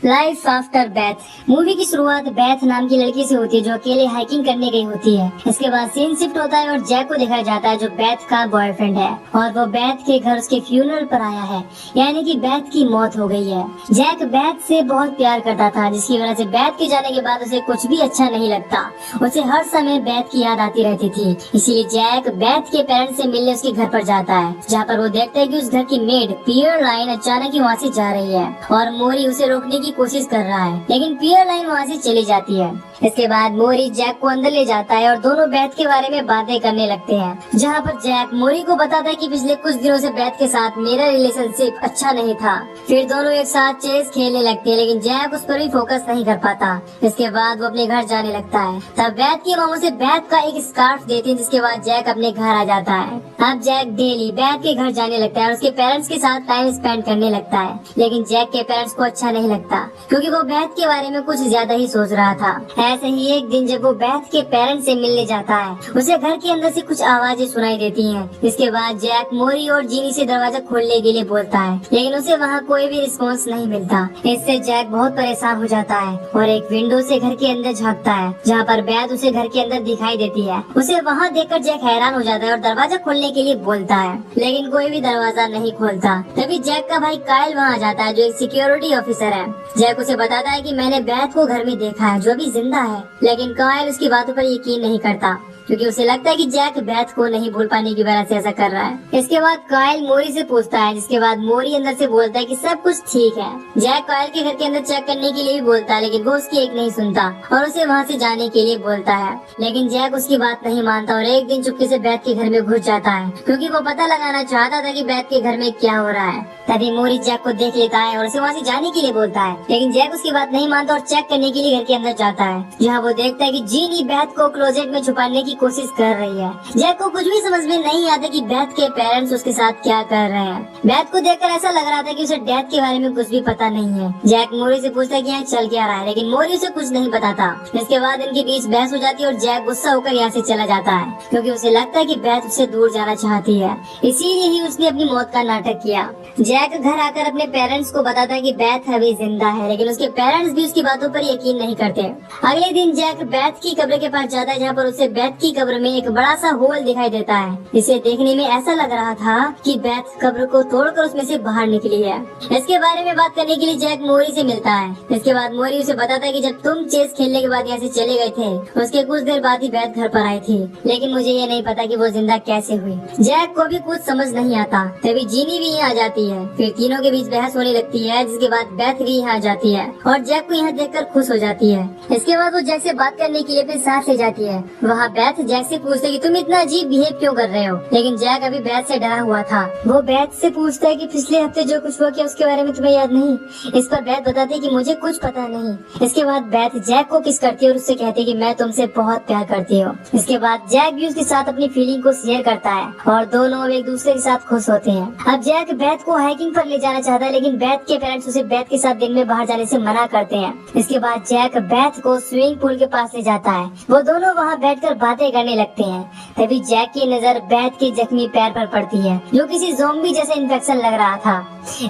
Life after Beth. Movie की शुरुआत Beth नाम की लड़की से होती है जो अकेले हाइकिंग करने गई होती है। इसके बाद सीन शिफ्ट होता है और जैक को दिखाया जाता है जो बेथ का बॉयफ्रेंड है और वो बेथ के घर उसके फ्यूनरल पर आया है, यानी कि बेथ की मौत हो गई है। जैक बेथ से बहुत प्यार करता था जिसकी वजह से बेथ के जाने के बाद उसे कुछ भी अच्छा नहीं लगता। उसे हर समय बेथ की याद आती रहती थी, इसीलिए जैक बेथ के पेरेंट्स से मिलने उसके घर पर जाता है, जहाँ पर वो देखता है कि उस घर की मेड पियर लाइन अचानक ही वहाँ से जा रही है और मोरी उसे रोकने की कोशिश कर रहा है, लेकिन पियर लाइन वहाँ से चली जाती है। इसके बाद मोरी जैक को अंदर ले जाता है और दोनों बेथ के बारे में बातें करने लगते हैं, जहाँ पर जैक मोरी को बताता है कि पिछले कुछ दिनों से बेथ के साथ मेरा रिलेशनशिप अच्छा नहीं था। फिर दोनों एक साथ चेस खेलने लगते हैं, लेकिन जैक उस पर भी फोकस नहीं कर पाता। इसके बाद वो अपने घर जाने लगता है, तब बेथ की माँ उसे बेथ का एक स्कार्फ देती है, जिसके बाद जैक अपने घर आ जाता है। अब जैक डेली बेथ के घर जाने लगता है और उसके पेरेंट्स के साथ टाइम स्पेंड करने लगता है, लेकिन जैक के पेरेंट्स को अच्छा नहीं लगता क्योंकि वो बेथ के बारे में कुछ ज्यादा ही सोच रहा था। ऐसे ही एक दिन जब वो बेथ के पेरेंट्स से मिलने जाता है, उसे घर के अंदर से कुछ आवाजें सुनाई देती हैं। इसके बाद जैक मोरी और जीनी से दरवाजा खोलने के लिए बोलता है, लेकिन उसे वहाँ कोई भी रिस्पॉन्स नहीं मिलता। इससे जैक बहुत परेशान हो जाता है और एक विंडो से घर के अंदर झांकता है, जहाँ पर बेथ उसे घर के अंदर दिखाई देती है। उसे वहाँ देखकर जैक हैरान हो जाता है और दरवाजा खोलने के लिए बोलता है, लेकिन कोई भी दरवाजा नहीं खोलता। तभी जैक का भाई कायल वहाँ जाता है जो एक सिक्योरिटी ऑफिसर है। जैक उसे बताता है कि मैंने बेथ को घर में देखा है जो अभी जिंदा है, लेकिन कायल उसकी बातों पर यकीन नहीं करता क्योंकि उसे लगता है कि जैक बेथ को नहीं भूल पाने की वजह से ऐसा कर रहा है। इसके बाद कायल मोरी से पूछता है, जिसके बाद मोरी अंदर से बोलता है कि सब कुछ ठीक है। जैक कायल के घर के अंदर चेक करने के लिए भी बोलता है, लेकिन वो उसकी एक नहीं सुनता और उसे वहाँ से जाने के लिए बोलता है, लेकिन जैक उसकी बात नहीं मानता और एक दिन चुपके से बेथ के घर में घुस जाता है क्योंकि वो पता लगाना चाहता था कि बेथ के घर में क्या हो रहा है। तभी मोरी जैक को देख लेता है और उसे वहाँ से जाने के लिए बोलता है, लेकिन जैक उसकी बात नहीं मानता और चेक करने के लिए घर के अंदर जाता है, जहाँ वो देखता है कि जीनी बेथ को क्लोजेट में छुपाने की कोशिश कर रही है। जैक को कुछ भी समझ में नहीं आता कि बेथ के पेरेंट्स उसके साथ क्या कर रहे हैं। बेथ को देखकर ऐसा लग रहा था कि उसे डेथ के बारे में कुछ भी पता नहीं है। जैक मोरी से पूछता है कि यहाँ चल क्या रहा है, लेकिन मोरी उसे कुछ नहीं बताता। इसके बाद इनके बीच बहस हो जाती है और जैक गुस्सा होकर यहाँ से चला जाता है क्योंकि उसे लगता है कि बेथ उससे दूर जाना चाहती है, इसीलिए ही उसने अपनी मौत का नाटक किया। जैक घर आकर अपने पेरेंट्स को बताता है कि बेथ अभी जिंदा है, लेकिन उसके पेरेंट्स भी उसकी बातों पर यकीन नहीं करते। अगले दिन जैक बेथ की कब्र के पास जाता है, जहाँ पर उसे बेथ की कब्र में एक बड़ा सा होल दिखाई देता है। इसे देखने में ऐसा लग रहा था कि बेथ कब्र को तोड़कर उसमें से बाहर निकली है। इसके बारे में बात करने के लिए जैक मोरी से मिलता है। इसके बाद मोरी उसे बताता है कि जब तुम चेस खेलने के बाद यहाँ से चले गए थे, उसके कुछ देर बाद ही बेथ घर पर आई थी, लेकिन मुझे ये नहीं पता कि वो जिंदा कैसे हुई। जैक को भी कुछ समझ नहीं आता। तभी जीनी भी यहाँ आ जाती है, फिर तीनों के बीच बहस होने लगती है, जिसके बाद बेथ भी यहाँ आ जाती है और जैक को यहाँ देखकर खुश हो जाती है। इसके बाद वो जैक से बात करने के लिए अपने साथ ले जाती है। वहाँ बेथ जैक से पूछते है कि तुम इतना अजीब बिहेव क्यों कर रहे हो, लेकिन जैक अभी बेथ से डरा हुआ था। वो बेथ से पूछता है कि पिछले हफ्ते जो कुछ हुआ क्या उसके बारे में तुम्हें याद नहीं। इस पर बेथ बताती है कि मुझे कुछ पता नहीं। इसके बाद बेथ जैक को किस करती है और उससे कहती है कि मैं तुमसे बहुत प्यार करती हूँ। इसके बाद जैक भी उसके साथ अपनी फीलिंग को शेयर करता है और दोनों एक दूसरे के साथ खुश होते हैं। अब जैक बेथ को हाइकिंग पर ले जाना चाहता है, लेकिन बेथ के पेरेंट्स उसे बेथ के साथ दिन में बाहर जाने से मना करते हैं। इसके बाद जैक बेथ को स्विमिंग पूल के पास ले जाता है। वो दोनों वहाँ बैठकर बातें करने लगते हैं। तभी जैक की नजर बेथ के जख्मी पैर पर पड़ती है, जो किसी ज़ॉम्बी जैसे इन्फेक्शन लग रहा था।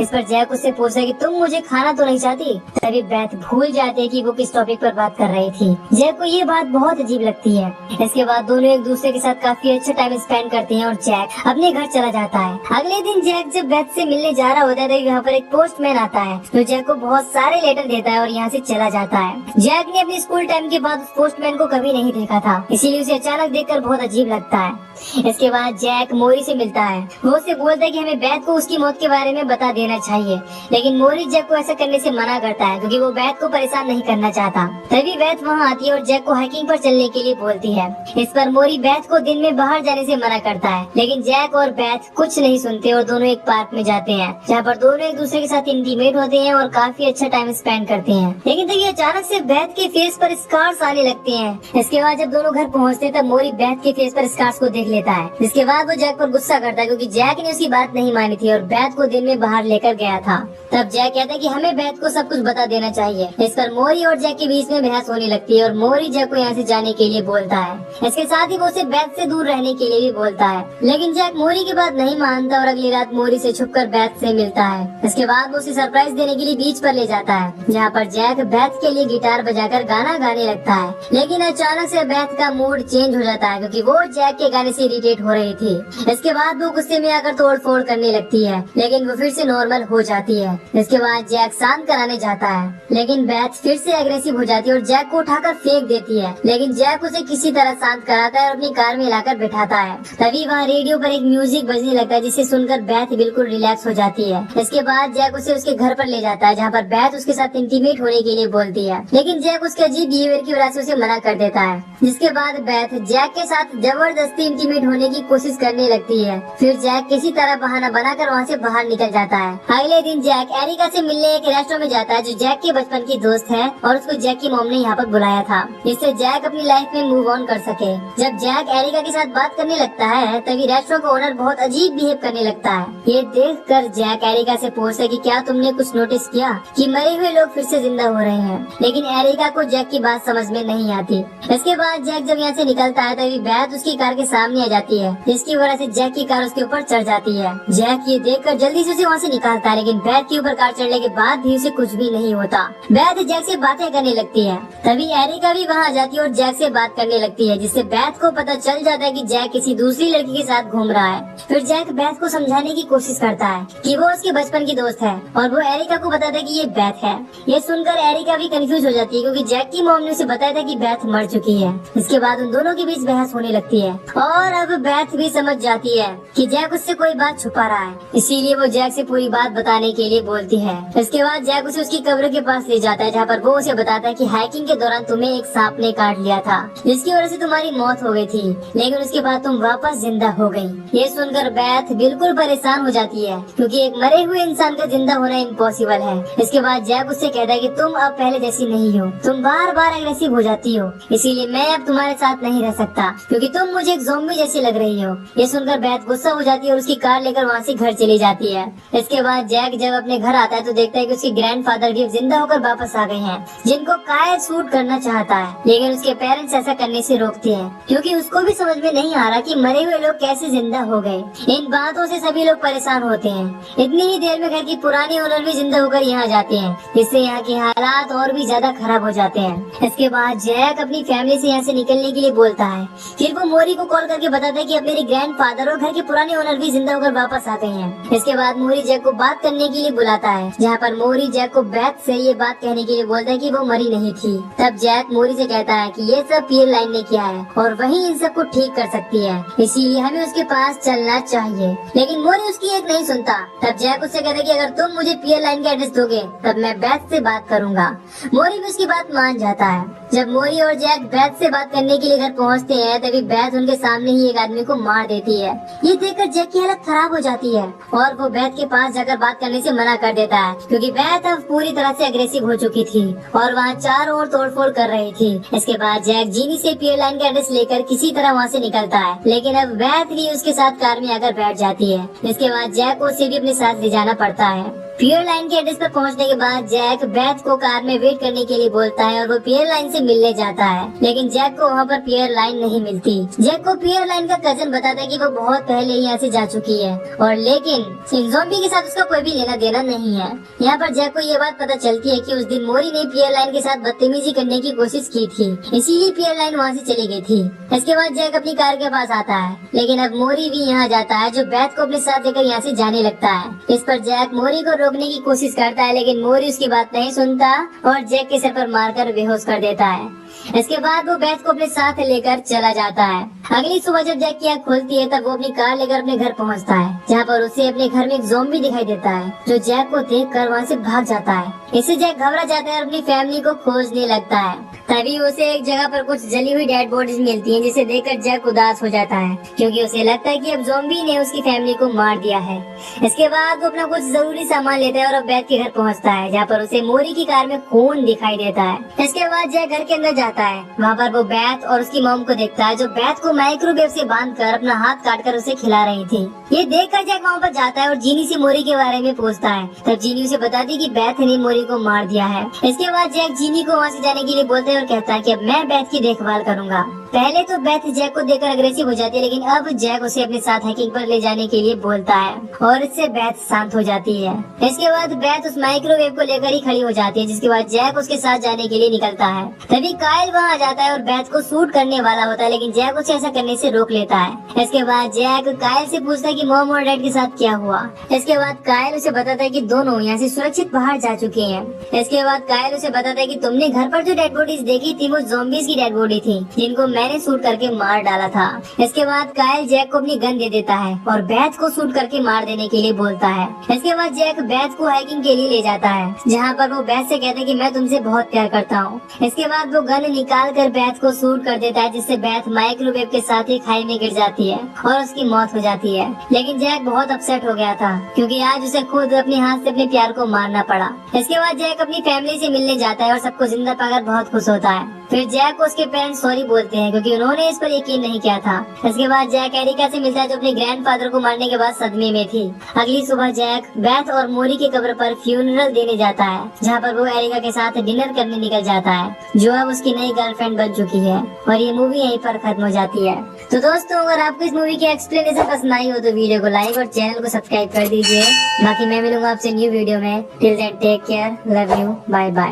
इस पर जैक उससे पूछता है कि तुम मुझे खाना तो नहीं चाहती। तभी बेथ भूल जाती है कि वो किस टॉपिक पर बात कर रही थी। जैक को ये बात बहुत अजीब लगती है। इसके बाद दोनों एक दूसरे के साथ काफी अच्छा टाइम स्पेंड करते हैं और जैक अपने घर चला जाता है। अगले दिन जैक जब बेथ से मिलने जा रहा होता है, तो यहाँ पर एक पोस्टमैन आता है जो जैक को बहुत सारे लेटर देता है और यहाँ से चला जाता है। जैक ने अपने स्कूल टाइम के बाद उस पोस्टमैन को कभी नहीं देखा था, इसीलिए उसे अचानक देखकर बहुत अजीब लगता है। इसके बाद जैक मोरी से मिलता है। वो उससे बोलता है कि हमें बेथ को उसकी मौत के बारे में बता देना चाहिए, लेकिन मोरी जैक को ऐसा करने से मना करता है क्योंकि वो बेथ को परेशान नहीं करना चाहता। तभी बेथ वहाँ आती है और जैक को हाइकिंग पर चलने के लिए बोलती है। इस पर मोरी बेथ को दिन में बाहर जाने से मना करता है, लेकिन जैक और बेथ कुछ नहीं सुनते और दोनों एक पार्क में जाते हैं, जहाँ पर दोनों एक दूसरे के साथ इंटीमेट होते हैं और काफी अच्छा टाइम स्पेंड करते हैं। लेकिन तभी अचानक से बेथ के फेस पर स्कार्स आने लगते हैं। इसके बाद जब दोनों घर पहुँचते पहुंचते तब मोरी बैथ के फेस पर स्कार्स को देख लेता है, जिसके बाद वो जैक पर गुस्सा करता है क्योंकि जैक ने उसकी बात नहीं मानी थी और बैथ को दिन में बाहर लेकर गया था। तब जैक कहता है कि हमें बैथ को सब कुछ बता देना चाहिए। इस पर मोरी और जैक के बीच में बहस होने लगती है और मोरी जैक को यहाँ से जाने के लिए बोलता है। इसके साथ ही वो उसे बैथ से दूर रहने के लिए भी बोलता है, लेकिन जैक मोरी की बात नहीं मानता और अगली रात मोरी से छुपकर बैथ से मिलता है। इसके बाद वो उसे सरप्राइज देने के लिए बीच पर ले जाता है, जहाँ पर जैक बैथ के लिए गिटार बजाकर गाना गाने लगता है। लेकिन अचानक से बैथ का मूड चेंज हो जाता है क्योंकि वो जैक के गाने से इरिटेट हो रही थी। इसके बाद वो गुस्से में आकर तोड़ फोड़ करने लगती है, लेकिन वो फिर से नॉर्मल हो जाती है। इसके बाद जैक शांत कराने जाता है, लेकिन बैथ फिर से एग्रेसिव हो जाती है और जैक को उठाकर फेंक देती है। लेकिन जैक उसे किसी तरह शांत कराता है और अपनी कार में लाकर बिठाता है। तभी वहाँ रेडियो पर एक म्यूजिक बजने लगता है, जिसे सुनकर बैथ बिल्कुल रिलैक्स हो जाती है। इसके बाद जैक उसे उसके घर पर ले जाता है, जहाँ पर बैथ उसके साथ इंटीमेट होने के लिए बोलती है, लेकिन जैक उसके अजीब बिहेवियर की वजह से उसे मना कर देता है। जिसके बाद बैथ जैक के साथ जबरदस्ती इंटीमेट होने की कोशिश करने लगती है। फिर जैक किसी तरह बहाना बनाकर वहाँ से बाहर निकल जाता है। अगले दिन जैक एरिका से मिलने एक रेस्टोरेंट में जाता है, जो जैक के बचपन की दोस्त है और उसको जैक की मॉम ने यहाँ पर बुलाया था, जिससे जैक अपनी लाइफ में मूव ऑन कर सके। जब जैक एरिका के साथ बात करने लगता है, तभी रेस्टोरेंट का ओनर बहुत अजीब बिहेव करने लगता है। ये देखकर जैक एरिका से पूछता है कि क्या तुमने कुछ नोटिस किया कि मरे हुए लोग फिर से जिंदा हो रहे हैं, लेकिन एरिका को जैक की बात समझ में नहीं आती। इसके बाद जैक जब यहाँ से निकलता है, तभी बैथ उसकी कार के सामने आ जाती है, जिसकी वजह से जैक की कार उसके ऊपर चढ़ जाती है। जैक ये देखकर जल्दी से उसे वहाँ से निकालता है, लेकिन बैथ के ऊपर कार चढ़ने के बाद भी उसे कुछ भी नहीं होता। बैथ जैक से बातें करने लगती है, तभी एरिका भी वहाँ आ जाती है और जैक से बात करने लगती है, जिससे बैथ को पता चल जाता है कि जैक किसी दूसरी लड़की के साथ घूम रहा है। फिर जैक बैथ को समझाने की कोशिश करता है कि वो उसके बचपन की दोस्त है और वो एरिका को बताता है कि ये बैथ है। ये सुनकर एरिका भी कंफ्यूज हो जाती है क्योंकि जैक की मॉम ने उसे बताया था कि बैथ मर चुकी है। इसके बाद उन दोनों के बीच बहस होने लगती है और अब बैथ भी समझ जाती है कि जैक उससे कोई बात छुपा रहा है, इसीलिए वो जैक से पूरी बात बताने के लिए बोलती है। इसके बाद जैक उसे उसकी कब्र के पास ले जाता है, जहाँ पर वो उसे बताता है कि हाइकिंग के दौरान तुम्हें एक सांप ने काट लिया था, जिसकी वजह से तुम्हारी मौत हो गई थी, लेकिन उसके बाद तुम वापस जिंदा हो गई। ये सुनकर बैथ बिल्कुल परेशान हो जाती है क्योंकि एक मरे हुए इंसान का जिंदा होना इम्पॉसिबल है। इसके बाद जैक उससे कहता है कि तुम अब पहले जैसी नहीं हो, तुम बार बार एग्रेसिव हो जाती हो, इसीलिए मैं अब तुम्हारे साथ नहीं रह सकता क्योंकि तुम मुझे एक ज़ॉम्बी जैसी लग रही हो। ये सुनकर बैथ गुस्सा हो जाती है और उसकी कार लेकर वहाँ से घर चली जाती है। इसके बाद जैक जब अपने घर आता है तो देखता है कि उसके ग्रैंडफादर भी जिंदा होकर वापस आ गए हैं, जिनको कायद शूट करना चाहता है, लेकिन उसके पेरेंट्स ऐसा करने से रोकते हैं क्योंकि उसको भी समझ में नहीं आ रहा कि मरे हुए लोग कैसे जिंदा हो गए। इन बातों से सभी लोग परेशान होते हैं। इतनी ही देर में घर की पुरानी ओनर भी जिंदा होकर यहाँ जाते हैं, जिससे यहाँ के हालात और भी ज्यादा खराब हो जाते हैं। इसके बाद जैक अपनी फैमिली से यहाँ से निकलने के लिए बोलता है। फिर वो मोरी को कॉल करके बताता है कि अब मेरे ग्रैंडफादर और घर के पुराने ओनर भी जिंदा होकर वापस आ गए हैं। इसके बाद मोरी जैक को बात करने के लिए बुलाता है, जहाँ पर मोरी जैक को बैथ से ये बात कहने के लिए बोलता है कि वो मरी नहीं थी। तब जैक मोरी से कहता है कि ये सब पियर लाइन ने किया है और वही इन सब को ठीक कर सकती है, इसीलिए हमें उसके पास चलना चाहिए। लेकिन मोरी उसकी एक नहीं सुनता। तब जैक उससे कहता है कि अगर तुम मुझे पियर लाइन का एड्रेस दोगे तब मैं बैथ से बात करूंगा। मोरी भी उसकी बात मान जाता है। जब मोरी और जैक बैथ से बात करने के लिए घर पहुंचते हैं, तभी बैथ उनके सामने ही एक आदमी को मार देती है। ये देखकर जैक की हालत खराब हो जाती है और वो बैथ के पास जाकर बात करने से मना कर देता है क्योंकि बैथ अब पूरी तरह से अग्रेसिव हो चुकी थी और वहाँ चारों ओर तोड़फोड़ कर रही थी। इसके बाद जैक जीनी से पियर लाइन का एड्रेस लेकर किसी तरह वहाँ से निकलता है, लेकिन अब बैथ भी उसके साथ कार में आकर बैठ जाती है। इसके बाद जैक को उसे भी अपने साथ ले जाना पड़ता है। पियर लाइन के एड्रेस पर पहुंचने के बाद जैक बैथ को कार में वेट करने के लिए बोलता है और वो पियर लाइन से मिलने जाता है, लेकिन जैक को वहाँ पर पियर लाइन नहीं मिलती। जैक को पियर लाइन का कजन बताता है कि वो बहुत पहले यहाँ से जा चुकी है और लेकिन इस ज़ॉम्बी के साथ उसका कोई भी लेना देना नहीं है। यहाँ पर जैक को ये बात पता चलती है कि उस दिन मोरी ने पियर लाइन के साथ बदतमीजी करने की कोशिश की थी, इसीलिए पियर लाइन वहाँ से चली गई थी। इसके बाद जैक अपनी कार के पास आता है, लेकिन अब मोरी भी यहाँ जाता है, जो बैथ को अपने साथ लेकर यहाँ से जाने लगता है। इस पर जैक मोरी को रोकने की कोशिश करता है, लेकिन मोरी उसकी बात नहीं सुनता और जैक के सर पर मारकर बेहोश कर देता है। इसके बाद वो बैथ को अपने साथ लेकर चला जाता है। अगली सुबह जब जैक की आँख खुलती है, तब वो अपनी कार लेकर अपने घर पहुंचता है, जहाँ पर उसे अपने घर में एक ज़ॉम्बी दिखाई देता है, जो जैक को देखकर वहाँ से भाग जाता है। इससे जैक घबरा जाता है और अपनी फैमिली को खोजने लगता है। तभी उसे एक जगह पर कुछ जली हुई डेड बॉडीज मिलती हैं, जिसे देखकर जैक उदास हो जाता है क्योंकि उसे लगता है कि अब ज़ॉम्बी ने उसकी फैमिली को मार दिया है। इसके बाद वो अपना कुछ जरूरी सामान लेता है और अब बेथ के घर पहुंचता है, जहाँ पर उसे मोरी की कार में खून दिखाई देता है। इसके बाद जैक घर के अंदर जाता है। वहाँ पर वो बेथ और उसकी मॉम को देखता है, जो बेथ को माइक्रोवेव से बांधकर अपना हाथ काटकर उसे खिला रही थी। ये देखकर जैक वहाँ पर जाता है और जीनी से मोरी के बारे में पूछता है। तब जीनी उसे बताती है कि बेथ ने मोरी को मार दिया है। इसके बाद जैक जीनी को वहाँ से जाने के लिए बोलता है और कहता है कि अब मैं बेथ की देखभाल करूंगा। पहले तो बेथ जैक को देखकर अग्रेसिव हो जाती है, लेकिन अब जैक उसे अपने साथ हाइकिंग पर ले जाने के लिए बोलता है और इससे बेथ शांत हो जाती है। इसके बाद बेथ उस माइक्रोवेव को लेकर ही खड़ी हो जाती है, जिसके बाद जैक उसके साथ जाने के लिए निकलता है। तभी कायल वहाँ आ जाता है और बेथ को शूट करने वाला होता है, लेकिन जैक उसे ऐसा करने से रोक लेता है। इसके बाद जैक कायल से पूछता है कि मॉम और डैड के साथ क्या हुआ। इसके बाद कायल उसे बताता है कि दोनों यहाँ से सुरक्षित बाहर जा चुके हैं। इसके बाद कायल उसे बताता है कि तुमने घर पर जो डेड बॉडीज देखी थी वो ज़ॉम्बीज की डेड बॉडी थी, जिनको मैंने शूट करके मार डाला था। इसके बाद कायल जैक को अपनी गन दे देता है और बेथ को शूट करके मार देने के लिए बोलता है। इसके बाद जैक बेथ को हाइकिंग के लिए ले जाता है, जहाँ पर वो बेथ से कहता है कि मैं तुमसे बहुत प्यार करता हूँ। इसके बाद वो गन निकाल कर बेथ को शूट कर देता है, जिससे बेथ माइक्रोवेव के साथ ही खाई में गिर जाती है और उसकी मौत हो जाती है। लेकिन जैक बहुत अपसेट हो गया था क्योंकि आज उसे खुद अपने हाथ से अपने प्यार को मारना पड़ा। इसके बाद जैक अपनी फैमिली से मिलने जाता है और सबको जिंदा पाकर बहुत खुश होता है। फिर जैक को उसके पेरेंट्स सॉरी बोलते हैं क्योंकि उन्होंने इस पर यकीन नहीं किया था। इसके बाद जैक एरिका से मिलता है, जो अपने ग्रैंडफादर को मारने के बाद सदमे में थी। अगली सुबह जैक बेथ और मोरी की कब्र पर फ्यूनरल देने जाता है, जहाँ पर वो एरिका के साथ डिनर करने निकल जाता है, जो अब उसकी नई गर्लफ्रेंड बन चुकी है। और ये मूवी यहीं पर खत्म हो जाती है। तो दोस्तों, अगर आपको इस मूवी की एक्सप्लेनेशन पसंद आई हो तो वीडियो को लाइक और चैनल को सब्सक्राइब कर दीजिए। बाकी मैं मिलूंगा आपसे न्यू वीडियो में। Till then take care, love you, bye bye.